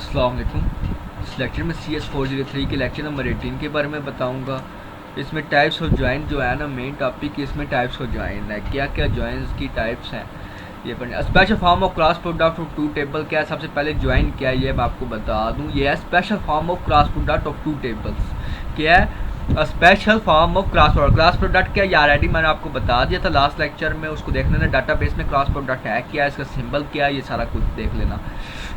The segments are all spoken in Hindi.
अस्सलाम वालेकुम। इस लेक्चर में CS403 के लेक्चर नंबर 18 के बारे में बताऊंगा। इसमें टाइप्स ऑफ ज्वाइन जो है ना, मेन टॉपिक इसमें टाइप्स ऑफ ज्वाइन है। क्या क्या ज्वाइंस की टाइप्स हैं ये पढ़ने। Special form of cross product of two table क्या है, सबसे पहले ज्वाइन क्या है ये मैं आपको बता दूं। ये है special form of cross product of two tables. क्या है special form of cross product. Cross product क्या है ऑलरेडी मैंने आपको बता दिया था लास्ट लेक्चर में, उसको देख लेना। डाटाबेस में क्रॉस प्रोडक्ट है क्या, इसका सिंबल क्या है, ये सारा कुछ देख लेना।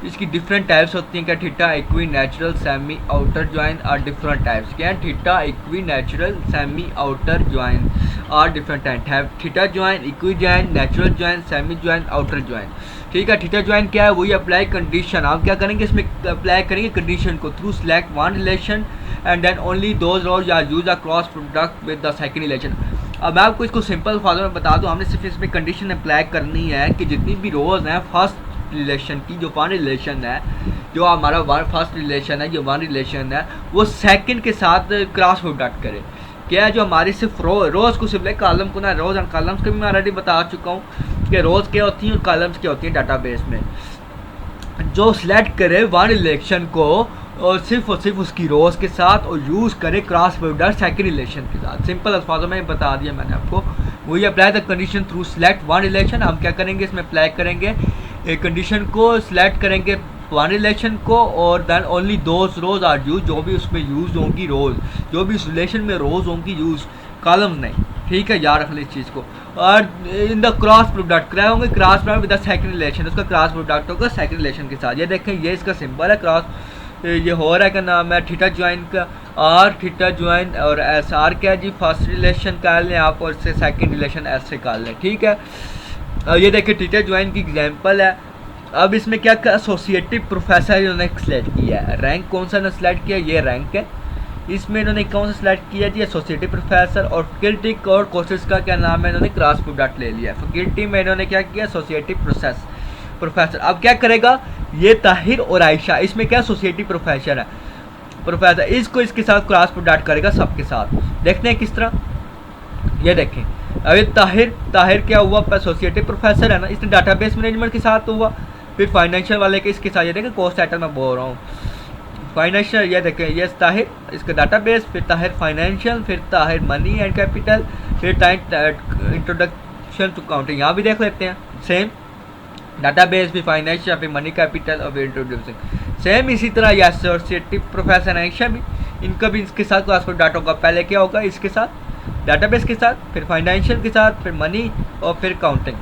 इसकी डिफरेंट टाइप्स होती हैं। क्या theta equi natural semi outer join are different types. क्या है theta equi natural semi outer join are different type. Theta join, equi join, natural join, semi join, outer join. ठीक है, थीटा ज्वाइन क्या है, वही अप्लाई कंडीशन। आप क्या करेंगे इसमें, अप्लाई करेंगे कंडीशन को through select one relation and then only those rows are use a cross product with the second relation. अब मैं आपको इसको सिंपल फॉर्मूला में बता दूं। हमने सिर्फ इसमें कंडीशन अप्लाई करनी है कि जितनी भी रोज हैं फर्स्ट रिलेशन की, जो वन रिलेशन है, जो हमारा फर्स्ट रिलेशन है, जो वन रिलेशन है, वो सेकंड के साथ क्रॉस प्रोडक्ट करे। क्या है, जो हमारी सिर्फ रोज को सिर्फ कॉलम को ना, रोज एंड कॉलम्स को भी मैं ऑलरेडी बता चुका हूँ कि रोज क्या होती हैं और कॉलम्स क्या होती हैं डाटाबेस में। जो सिलेक्ट करे वन रिलेशन को और सिर्फ उसकी रोज के साथ और यूज़ करे क्रॉस प्रोडक्ट सेकंड रिलेशन के साथ। सिंपल अल्फाजों में बता दिया मैंने आपको। वही apply the condition through select one relation. हम क्या करेंगे इसमें, अप्लाई करेंगे एक कंडीशन को, सिलेक्ट करेंगे वन रिलेशन को और then only those rows are use, जो भी उसमें यूज होंगी रोज, जो भी उस रिलेशन में रोज होंगी यूज, कॉलम नहीं। ठीक है, याद रख ले इस चीज़ को। और इन द क्रॉस प्रोडक्ट क्या होंगे, cross product with the second relation, उसका क्रॉस प्रोडक्ट होगा सेकंड रिलेशन के साथ। ये देखें, ये इसका सिंबल है क्रॉस, ये हो रहा है क्या नाम है थीटा ज्वाइन का, आर थीटा ज्वाइन और एस। आर क्या है जी, फर्स्ट रिलेशन कर लें आप और इससे सेकंड रिलेशन एस से कर लें। ठीक है, ये देखिए थीटा ज्वाइन की एग्जांपल है। अब इसमें क्या एसोसिएटिव प्रोफेसर इन्होंने सेलेक्ट किया है। रैंक कौन सा इन्होंने सेलेक्ट किया, ये रैंक है। इसमें इन्होंने कौन सा सेलेक्ट किया जी, एसोसिएटिव प्रोफेसर। और फैकल्टी और कोर्सेज का क्या नाम है, इन्होंने क्रॉस प्रोडक्ट ले लिया। फैकल्टी में इन्होंने क्या किया, एसोसिएटिव प्रोफेसर। अब क्या करेगा ये ताहिर और आयशा, इसमें क्या एसोसिएटिव प्रोफेसर है, प्रोफेसर, इसको इसके साथ क्रॉस प्रोडक्ट करेगा सबके साथ। देखते हैं किस तरह, ये देखें। अभी ताहिर क्या हुआ, एसोसिएटिव प्रोफेसर है ना, इसने डाटाबेस मैनेजमेंट के साथ हुआ। फिर फाइनेंशियल वाले के इसके साथ, ये देखें कोर्स टाइटल मैं बोल रहा हूँ फाइनेंशियल, ये देखें ये ताहिर इसका डाटाबेस, फिर ताहिर फाइनेंशियल, फिर ताहिर मनी एंड कैपिटल, फिर इंट्रोडक्शन टू काउंटिंग। यहाँ भी देख लेते हैं सेम डाटाबेस, फिर फाइनेंशियल, फिर मनी कैपिटल और फिर इंट्रोड्यूसिंग। सेम इसी तरह ये एसोसिएटिव प्रोफेसर आयशा भी, इनका भी इसके साथ क्लास पर डाटा होगा। पहले क्या होगा, इसके साथ डाटाबेस के साथ, फिर फाइनेंशियल के साथ, फिर मनी और फिर काउंटिंग।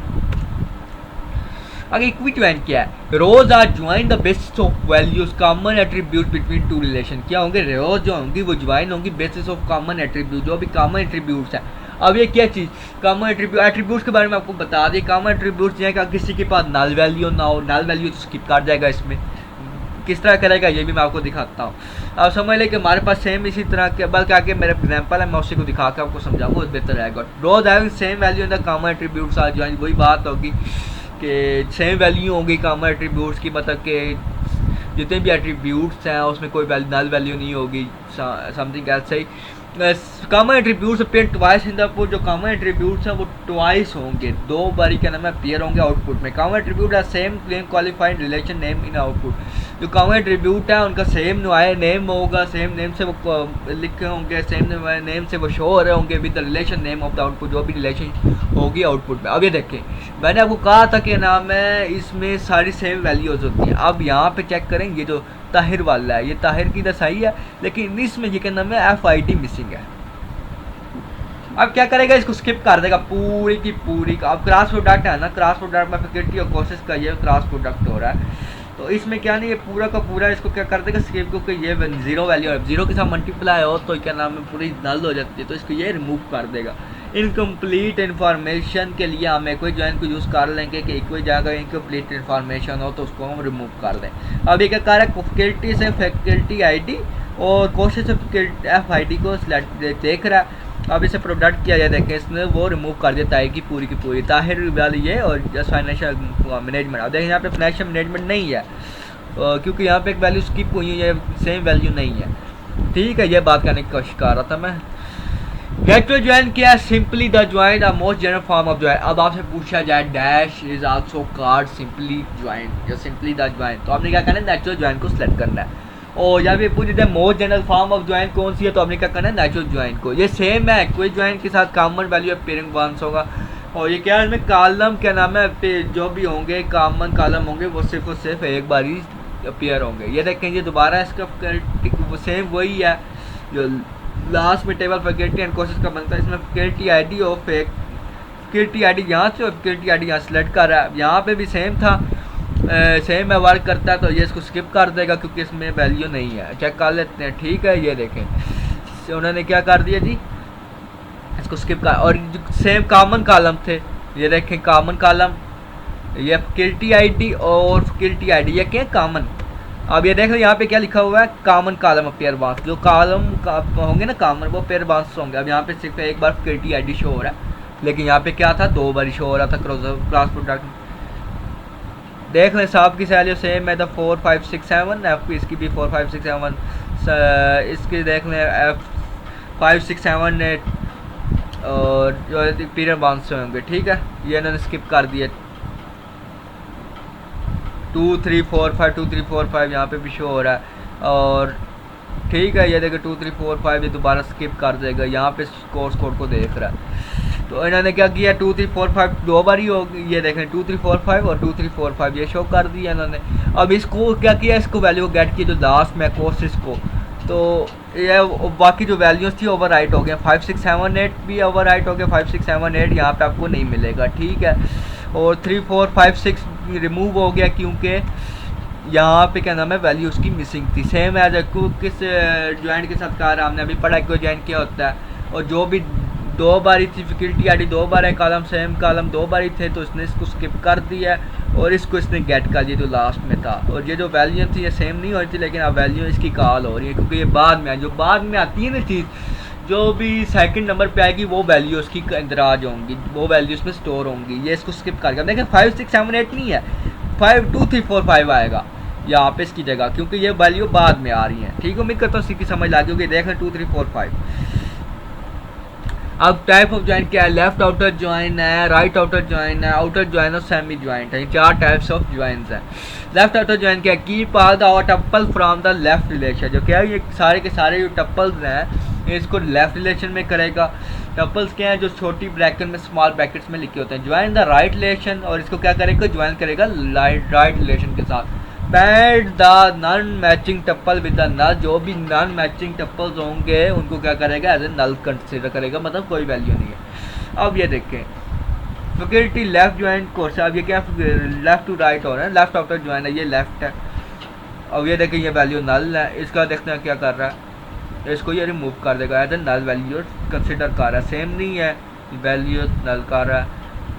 अगर इक्वी ज्वाइन क्या है, rows are join the basis of values common attribute between two relation. क्या होंगे, रोज जो होंगी वो ज्वाइन होंगी बेसिस ऑफ कॉमन एट्रीब्यूट, जो भी कॉमन एट्रीब्यूट्स है। अब ये क्या चीज़, कॉमन एट्रीब्यूट्स के बारे में आपको बता दें। कॉमन एट्रीब्यूट्स हैं कि किसी के पास नल वैल्यू ना हो, नल वैल्यू तो स्किप कर जाएगा। इसमें किस तरह करेगा ये भी मैं आपको दिखाता हूँ। आप समझ लें कि हमारे पास सेम इसी तरह के, बल्कि आगे मेरा एग्जाम्पल है, मैं उसी को दिखा के आपको समझाऊंगा, बेहतर रहेगा। Rows having same value in the common attributes are join, वही बात होगी कि सेम वैल्यू होंगी कॉमन एट्रीब्यूट्स की, मतलब कि जितने भी एट्रीब्यूट्स हैं उसमें कोई नल वैल्यू नहीं होगी, समथिंग ऐसे ही। Common attributes appear twice in the output, जो कॉमन एट्रीब्यूट्स हैं वो ट्वाइस होंगे, दो बारी क्या नाम है अपीयर होंगे आउटपुट में। कॉमन एट्रीब्यूट है same claim qualified relation name in output, जो कॉमन एट्रीब्यूट है उनका सेम नेम होगा, सेम नेम से वो लिखे होंगे, सेम नेम से वो शो हो रहे होंगे with the relation name of the output, जो भी रिलेशन होगी आउटपुट में। अब ये देखें, मैंने आपको कहा था कि नाम है इसमें सारी सेम वैल्यूज होती हैं। अब यहाँ पे चेक करें, ये जो ताहिर वाला है, ये ताहिर की तो सही है, लेकिन इसमें ये क्या नाम है FID मिसिंग है। अब क्या करेगा, इसको स्किप कर देगा पूरी की पूरी का। अब क्रॉस प्रोडक्ट है ना, क्रॉस प्रोडक्ट में फैकल्टी और कोर्सेज का ये क्रॉस प्रोडक्ट हो रहा है, तो इसमें क्या नहीं, ये पूरा का पूरा इसको क्या कर देगा स्किप, क्योंकि ये जीरो वैल्यू है, जीरो के साथ मल्टीप्लाई हो तो क्या नाम है पूरी नल हो जाती है, तो इसको ये रिमूव कर देगा। इनकम्प्लीट इन्फॉर्मेशन के लिए हम एक ज्वाइन को यूज़ कर लेंगे कि एक जगह इनकम्प्लीट इन्फॉर्मेशन हो तो उसको हम रिमूव कर दें। अब ये क्या कर रहा है, फैकल्टी से फैकल्टी ID और कोर्सेज से FID को देख रहा है। अब इसे प्रोडक्ट किया जाए, देखें इसने वो रिमूव कर दिया ताहिर की पूरी ताहिर वाली ये और जस्ट फाइनेंशियल मैनेजमेंट। अब देखें यहाँ पे फाइनेंशियल मैनेजमेंट नहीं है, क्योंकि यहाँ पे एक वैल्यू स्किप हुई है, सेम वैल्यू नहीं है। ठीक है, ये बात करने की कोशिश कर रहा था मैं। नेचुरल ज्वाइन क्या है? Simply the join a most general form of join. अब आपसे पूछा जाए dash is also called simply join या सिंपली द ज्वाइन, तो आपने क्या करना है? नेचुरल ज्वाइन को सिलेक्ट करना है। और जब ये पूछ जाए most general form of join कौन सी है, तो आपने क्या करना है? नेचुरल ज्वाइन को। ये सेम है, कोई ज्वाइन के साथ कॉमन वैल्यू अपीयरिंग वंस होगा। और ये क्या है, इसमें कॉलम क्या नाम है, जो भी होंगे कॉमन कॉलम होंगे वो सिर्फ और सिर्फ एक बार ही अपीयर होंगे। ये देखें, ये दोबारा इसका सेम वही है जो लास्ट में टेबल फैकल्टी एंड कोर्सेज का बनता है। इसमें फैकल्टी आईडी और फैकल्टी आईडी यहाँ से और फैकल्टी आईडी यहाँ सेलेक्ट कर रहा है। यहाँ पे भी सेम था, सेम है वर्क करता है, तो ये इसको स्किप कर देगा क्योंकि इसमें वैल्यू नहीं है। चेक कर लेते हैं, ठीक है। ये देखें उन्होंने क्या कर दिया जी, इसको स्किप कर। और सेम कॉमन कॉलम थे, ये देखें कॉमन कॉलम, ये फैकल्टी आईडी और फैकल्टी आईडी ये क्या कॉमन। अब ये देख लो यहाँ पे क्या लिखा हुआ है, कॉमन कॉलम अपीयर वंस। जो कॉलम होंगे ना कॉमन, वो पेयर वंस होंगे। अब यहाँ पे सिर्फ एक बार फैकल्टी आईडी शो हो रहा है, लेकिन यहाँ पे क्या था, दो बार शो हो रहा था क्लास प्रोडक्ट। देख लें साहब की सैलरी सेम है, तो 4 5 6 7 एफ की, इसकी भी 4 5 6 7, इसकी देख लें एफ 5 6 7 8 और जो पीरियड वंस होंगे, ठीक है। ये इन्होंने स्किप कर दिया। 2 3 4 5 2 3 4 5 यहाँ पे भी शो हो रहा है, और ठीक है। ये देखो 2 3 4 5 ये दोबारा स्किप कर देगा, यहाँ पे कोर्स कोड को देख रहा है। तो इन्होंने क्या किया, 2 3 4 5 दो बार ही होगी। ये देखें 2 3 4 5 और 2 3 4 5 ये शो कर दिया इन्होंने। अब इसको क्या किया, इसको वैल्यू को गेट की जो लास्ट में कोर्सेज को, तो ये बाकी जो वैल्यूज थी ओवर राइट हो गया। 5 6 7 8 भी ओवर राइट हो गया, 5 6 7 8 यहाँ पे आपको नहीं मिलेगा, ठीक है। और 3 4 5 6 रिमूव हो गया क्योंकि यहाँ पे क्या नाम है वैल्यू उसकी मिसिंग थी। सेम एज किस ज्वाइंट के साथ कहा हमने अभी पढ़ा कि ज्वाइंट क्या होता है। और जो भी दो बार ही थी फैकल्टी आईडी, दो बार है कॉलम, सेम कॉलम दो बार ही थे, तो इसने इसको स्किप कर दिया और इसको इसने गेट कर दिया जो लास्ट में था। और ये जो वैल्यू थी ये सेम नहीं हो रही थी, लेकिन अब वैल्यू इसकी कॉल हो रही है क्योंकि ये बाद में जो बाद में आती है ना चीज़, जो भी सेकंड नंबर पे आएगी वो वैल्यू उसकी इंदराज होंगी, वो वैल्यू इसमें स्टोर होंगी। ये इसको स्किप कर गया। देखिए 5 6 7 8 नहीं है, 5 2 3 4 5 आएगा यहाँ पे इसकी जगह, क्योंकि ये वैल्यू बाद में आ रही है, ठीक है। उम्मीद करता हूँ इसकी समझ लगी होगी। देख लें 2 3 4 5। अब टाइप ऑफ ज्वाइन क्या है, लेफ्ट आउटर ज्वाइन है, राइट आउटर ज्वाइन है, आउटर ज्वाइन और सेमी ज्वाइंट है। चार टाइप्स ऑफ ज्वाइंस हैं। लेफ्ट आउटर ज्वाइन क्या है, keep all the our tuple from the left relation. जो क्या है, ये सारे के सारे जो टप्पल्स हैं इसको लेफ्ट रिलेशन में करेगा। टप्पल्स क्या है, जो छोटी ब्रैकेट में स्मॉल ब्रैकेट्स में लिखे होते हैं। ज्वाइन द राइट रिलेशन, और इसको क्या करेगा, ज्वाइन करेगा राइट रिलेशन के साथ। Pad the non matching tuple with the null, जो भी नॉन मैचिंग टप्पल्स होंगे उनको क्या करेगा, एज ए नल कंसिडर करेगा, मतलब कोई वैल्यू नहीं है। अब ये देखें फैकल्टी लेफ्ट ज्वाइंट कोर्स, अब ये क्या लेफ्ट टू राइट हो रहा है, लेफ्ट आउटर ज्वाइन है, ये लेफ्ट है। अब ये देखें ये वैल्यू नल है, इसका देखते हैं क्या कर रहा है, इसको ये रिमूव कर देगा, as a null value consider कर रहा है। सेम नहीं है, वैल्यू नल कर रहा है,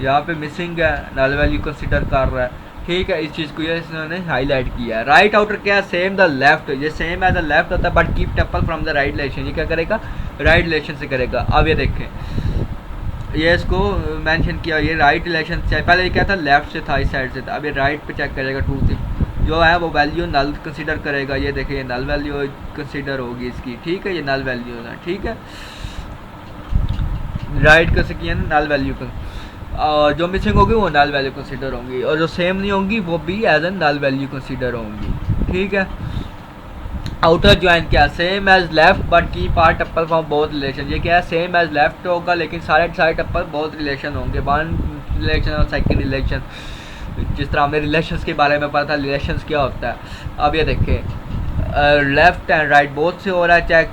यहाँ पे मिसिंग है, नल वैल्यू कंसिडर कर रहा है, ठीक है। इस चीज़ को ये इन्होंने हाईलाइट किया है। राइट आउटर क्या है, सेम द लेफ्ट, ये सेम एज द लेफ्ट होता है, but keep tuple from the right relation, ये क्या करेगा, राइट रिलेशन से करेगा। अब ये देखें ये इसको मेंशन किया, ये राइट रिलेशन से, पहले ये क्या था, लेफ्ट से था, इस साइड से था, अब ये राइट पे चेक करेगा, 2 3 जो है वो वैल्यू नल कंसीडर करेगा। ये देखिए ये नल वैल्यू कंसीडर होगी इसकी, ठीक है, ये नल वैल्यू है, ठीक है। राइट कैसे किया ना, नल वैल्यू का, और जो मिसिंग होगी वो नल वैल्यू कंसीडर होंगी, और जो सेम नहीं होंगी वो भी as a null value consider होंगी, ठीक है। आउटर ज्वाइन क्या, same as left but key part tuple from both relation. ये क्या है, सेम एज लेफ्ट होगा लेकिन सारे टप्पल बोथ रिलेशन होंगे, वन रिलेशन और सेकंड रिलेशन। जिस तरह हमें रिलेशंस के बारे में पता था, रिलेशंस क्या होता है। अब ये देखें लेफ्ट एंड राइट बोथ से हो रहा है चेक,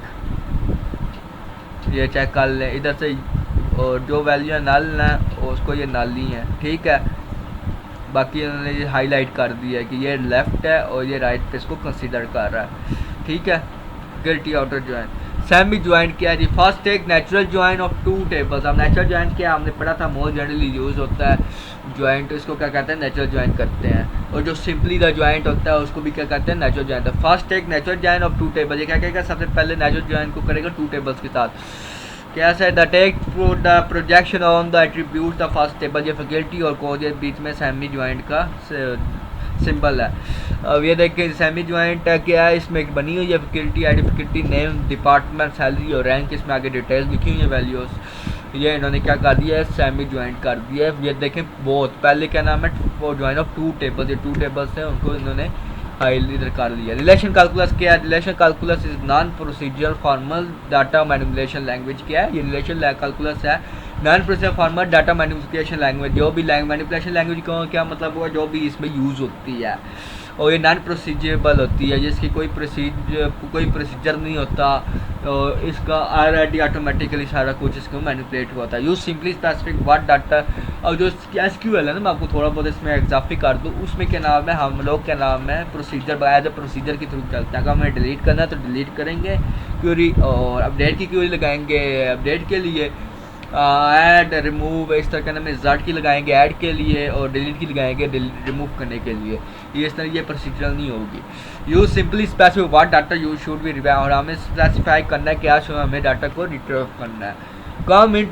ये चेक कर लें इधर से, और जो वैल्यू है नल है उसको ये नल ही है, ठीक है। बाकी उन्होंने ये हाईलाइट कर दिया है कि ये लेफ्ट है और ये राइट पे इसको कंसीडर कर रहा है, ठीक है। गिल्टी आउटर ज्वाइन। सेमी ज्वाइंट क्या है जी, first take natural join of 2 tables. अब नेचुरल ज्वाइंट क्या हमने पढ़ा था, मोस्ट जनरली यूज होता है ज्वाइंट, इसको क्या कहते हैं, नेचुरल ज्वाइंट करते हैं। और जो सिंपली द ज्वाइंट होता है उसको भी क्या कहते हैं, natural joint. First take natural join of 2 table, ये क्या करेगा, सबसे पहले नेचुरल ज्वाइंट को करेगा 2 टेबल्स के साथ। क्या है, the take the projection on the attribute the first table. ये फैकल्टी और कोज के बीच में सेमी ज्वाइंट का सिंपल है। अब ये देखें सेमी ज्वाइंट है, क्या है इसमें एक बनी हुई है faculty ID, faculty name, department, salary और रैंक, इसमें आगे डिटेल्स लिखी हुई है वैल्यूज़। ये इन्होंने क्या कर दिया है, सेमी ज्वाइंट कर दिया है। ये देखें बहुत पहले क्या नाम है, वो ज्वाइन ऑफ टू टेबल्स, ये टू टेबल्स हैं उनको इन्होंने हाईली इधर कर लिया। रिलेशन कैलकुलस क्या है, relation calculus is non procedural formal data manipulation language. क्या है ये रिलेशन कैलकुलस है, non procedural formal data manipulation language. जो भी मैनिपुलेशन लैंग्वेज का क्या मतलब हुआ, जो भी इसमें यूज़ होती है, और ये नॉन प्रोसीजरेबल होती है, जिसकी कोई प्रोसीजर नहीं होता, तो इसका ऑलरेडी ऑटोमेटिकली सारा कुछ इसको मैनिपुलेट होता है। Use simply specific what data. और जो एसक्यूएल है ना, मैं आपको थोड़ा बहुत इसमें एग्जाम्पल कर दूँ, उसमें क्या नाम है, हम लोग क्या नाम है प्रोसीजर एज ए प्रोसीजर के थ्रू चलता है। अगर हमें डिलीट करना है तो डिलीट करेंगे क्यूरी, और अपडेट की क्यूरी लगाएंगे अपडेट के लिए, ऐड रिमूव इस तरह का नाम रिजल्ट की लगाएंगे ऐड के लिए, और डिलीट की लगाएंगे रिमूव करने के लिए। ये इस तरह ये प्रोसीजरल नहीं होगी। Use simply specific what data use should be revive, और हमें स्पेसिफाई करना है क्या हमें डाटा को रिट्रीव करना है। कम इन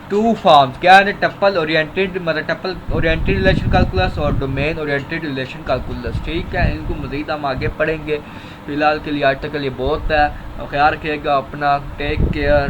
टू फॉर्म्स, क्या है टप्पल ओरिएंटेड, मतलब टप्पल ओरिएंटेड रिलेशन कैलकुलस और डोमेन ओरिएंटेड रिलेशन कैलकुलस। ठीक है, इनको मज़ीद हम आगे पढ़ेंगे। फिलहाल के लिए आज तक के लिए बहुत है। ख्याल रखिएगा अपना, टेक केयर।